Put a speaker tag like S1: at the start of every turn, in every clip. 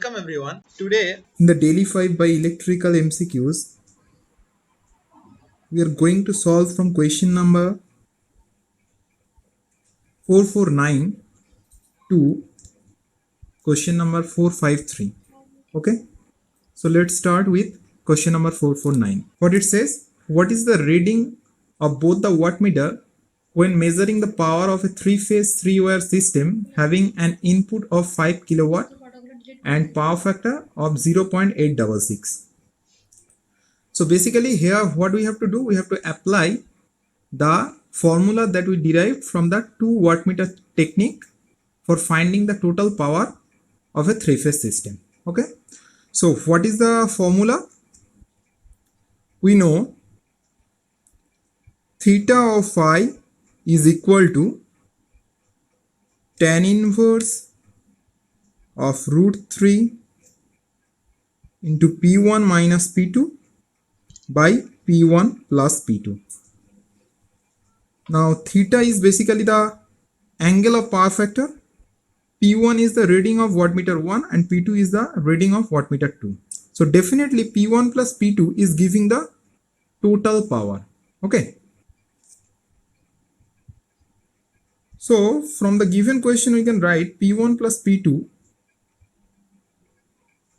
S1: Welcome everyone. Today
S2: In the Daily 5 by Electrical MCQs, we are going to solve from question number 449 to question number 453. Okay, so let's start with question number 449. What it says: what is the reading of both the wattmeter when measuring the power of a three-phase three-wire system having an input of 5 kilowatt and power factor of 0.866? So basically here what we have to do, we have to apply the formula that we derived from the 2 wattmeter technique for finding the total power of a three-phase system. Okay, so what is the formula? We know theta of phi is equal to tan inverse of root 3 into P1 minus P2 by P1 plus P2. Now theta is basically the angle of power factor, P1 is the reading of wattmeter 1 and P2 is the reading of wattmeter 2. So definitely P1 plus P2 is giving the total power. Okay. So from the given question we can write P1 plus P2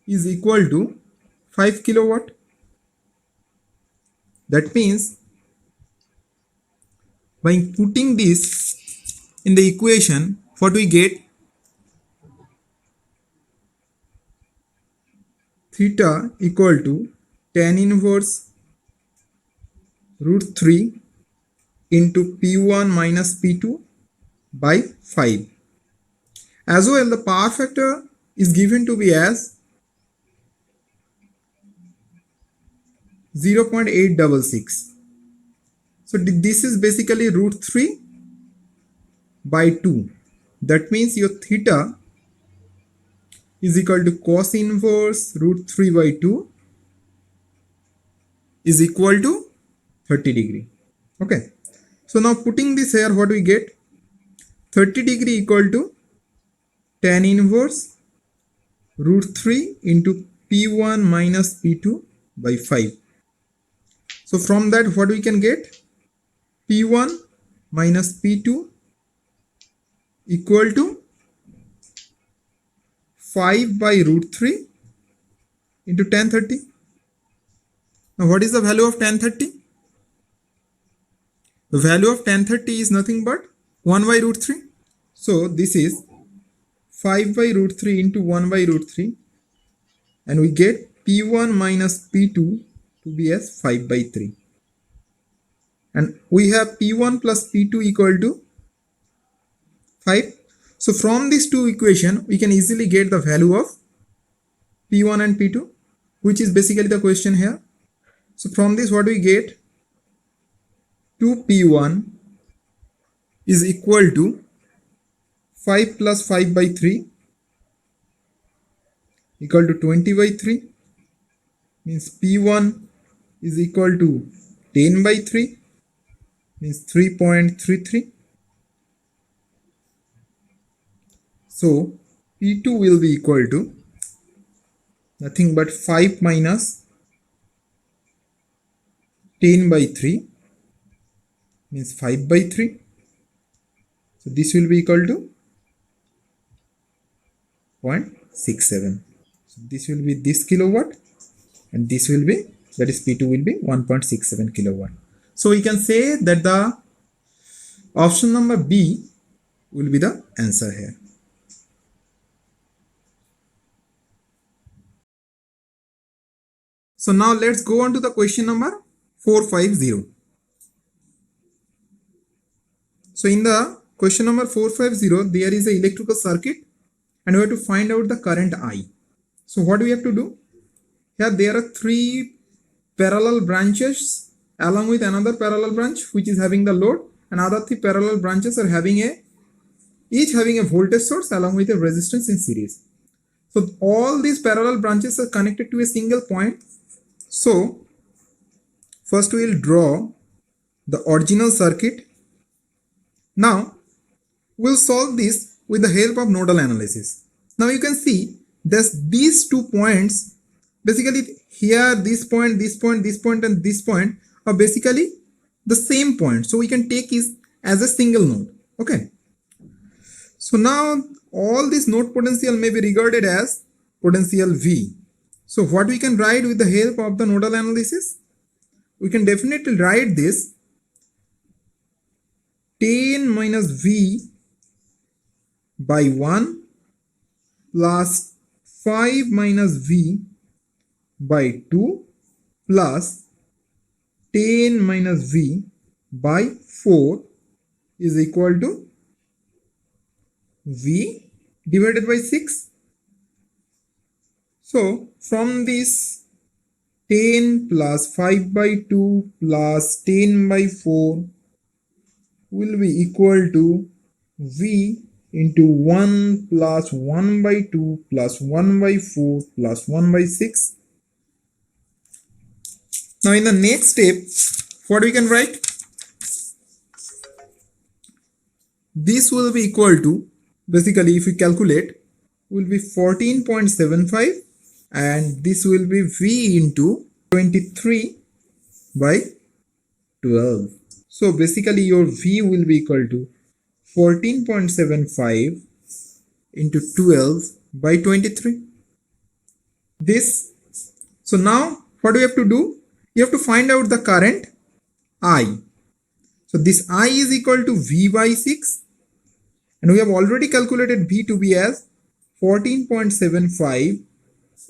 S2: is equal to 5 kilowatt. That means by putting this in the equation, what we get, theta equal to tan inverse root 3 into P1 minus P2 by 5. As well, the power factor is given to be as 0.866. So this is basically root 3 by 2. That means your theta is equal to cos inverse root 3 by 2 is equal to 30 degree. Okay. So now putting this here, what we get? 30 degree equal to tan inverse root 3 into P1 minus P2 by 5. So from that what we can get? P1 minus P2 equal to 5 by root 3 into tan 30. Now what is the value of tan 30? The value of tan 30 is nothing but 1 by root 3. So this is 5 by root 3 into 1 by root 3 and we get P1 minus P2 to be as 5 by 3. And we have P1 plus P2 equal to 5. So from these two equations, we can easily get the value of P1 and P2, which is basically the question here. So from this what we get? 2P1 is equal to 5 plus 5 by 3 equal to 20 by 3. Means P1 is equal to 10 by 3. Means 3.33. So P2 will be equal to nothing but 5 minus 10 by 3 means 5 by 3. So this will be equal to 0.67. So this will be this kilowatt and this will be, that is P2 will be 1.67 kilowatt. So we can say that the option number B will be the answer here. So now let's go on to the question number 450. So in the question number 450, there is an electrical circuit and we have to find out the current I. So what we have to do? Here there are 3 parallel branches along with another parallel branch which is having the load, and other 3 parallel branches are having each having a voltage source along with a resistance in series. So all these parallel branches are connected to a single point. So first we will draw the original circuit. Now we'll solve this with the help of nodal analysis. Now you can see these 2 points, basically here this point, this point, this point and this point are basically the same point, so we can take it as a single node. Okay, so now all this node potential may be regarded as potential V. So what we can write with the help of the nodal analysis? We can definitely write this 10 minus V by 1 plus 5 minus V by 2 plus 10 minus V by 4 is equal to V divided by 6. So from this 10 plus 5 by 2 plus 10 by 4 will be equal to V into 1 plus 1 by 2 plus 1 by 4 plus 1 by 6. Now in the next step, what we can write? This will be equal to, basically if we calculate, will be 14.75 and this will be V into 23 by 12. So basically your V will be equal to 14.75 into 12 by 23. This. So now what do we have to do? You have to find out the current I. So this I is equal to V by 6 and we have already calculated V to be as 14.75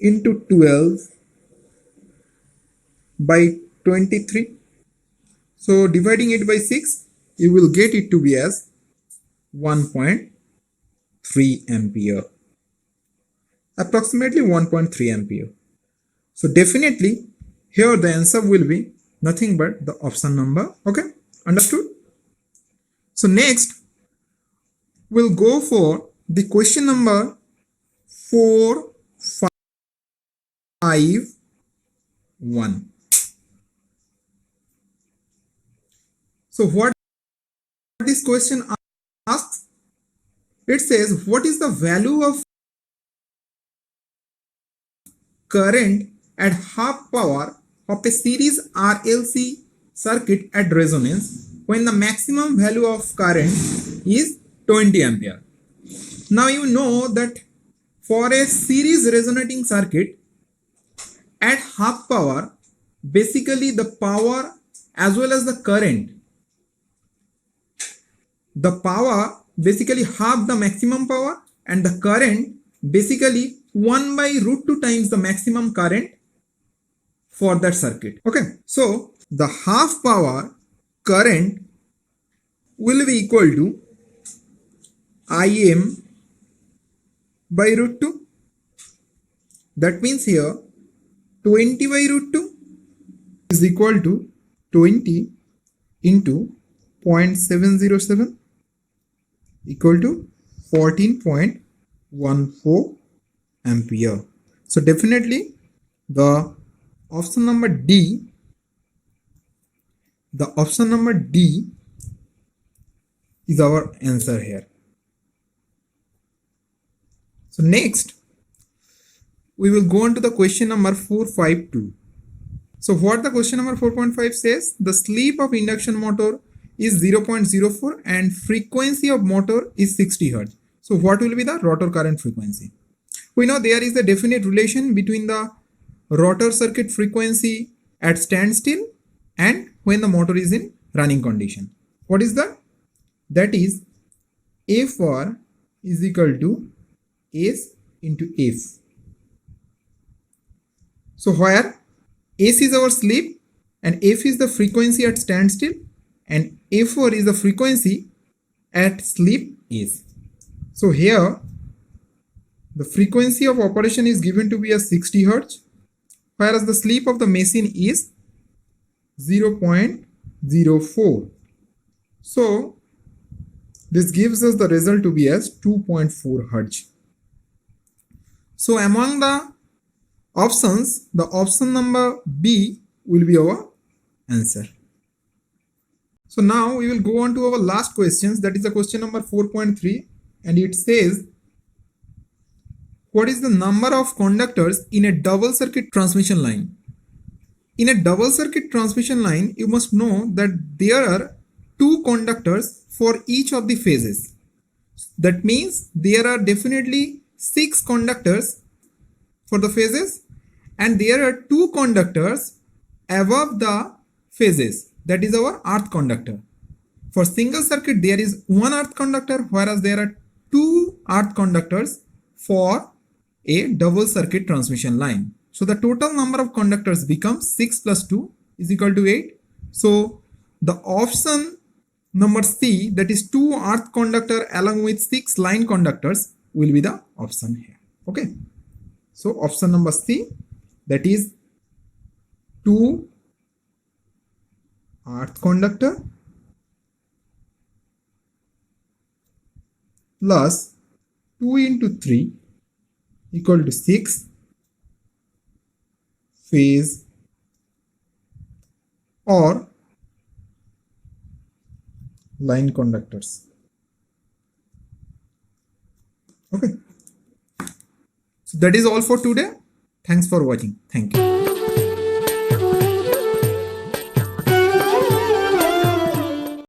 S2: into 12 by 23. So dividing it by 6, you will get it to be as 1.3 ampere. Approximately 1.3 ampere. So definitely here the answer will be nothing but the option number. Okay, understood? So next we'll go for the question number 451. So what this question asks? It says what is the value of current at half power of a series RLC circuit at resonance when the maximum value of current is 20 ampere. Now you know that for a series resonating circuit at half power, basically the power as well as the current, the power basically half the maximum power and the current basically 1 by root 2 times the maximum current for that circuit. Okay, so the half power current will be equal to Im by root 2. That means here 20 by root 2 is equal to 20 into 0.707 equal to 14.14 ampere. So definitely the option number D, is our answer here. So next we will go on to the question number 452. So what the question number 4.5 says, the sleep of induction motor is 0.04 and frequency of motor is 60 Hz. So what will be the rotor current frequency? We know there is a definite relation between the rotor circuit frequency at standstill and when the motor is in running condition. What is that? That is Fr is equal to S into F. So where S is our sleep and F is the frequency at standstill and F4 is the frequency at sleep S. So here the frequency of operation is given to be as 60 Hz, whereas the sleep of the machine is 0.04. So this gives us the result to be as 2.4 Hz. So among the options, the option number B will be our answer. So now we will go on to our last questions, that is the question number 4.3, and it says what is the number of conductors in a double circuit transmission line? In a double circuit transmission line, you must know that there are two conductors for each of the phases. That means there are definitely 6 conductors for the phases, and there are 2 conductors above the phases. That is our earth conductor. For single circuit, there is 1 earth conductor, whereas there are 2 earth conductors for a double circuit transmission line. So the total number of conductors becomes 6 plus 2 is equal to 8. So the option number C, that is 2 earth conductor along with 6 line conductors, will be the option here. Okay. So option number C, that is 2 earth conductor plus 2 into 3 equal to 6 phase or line conductors. Okay. So that is all for today. Thanks for watching. Thank you.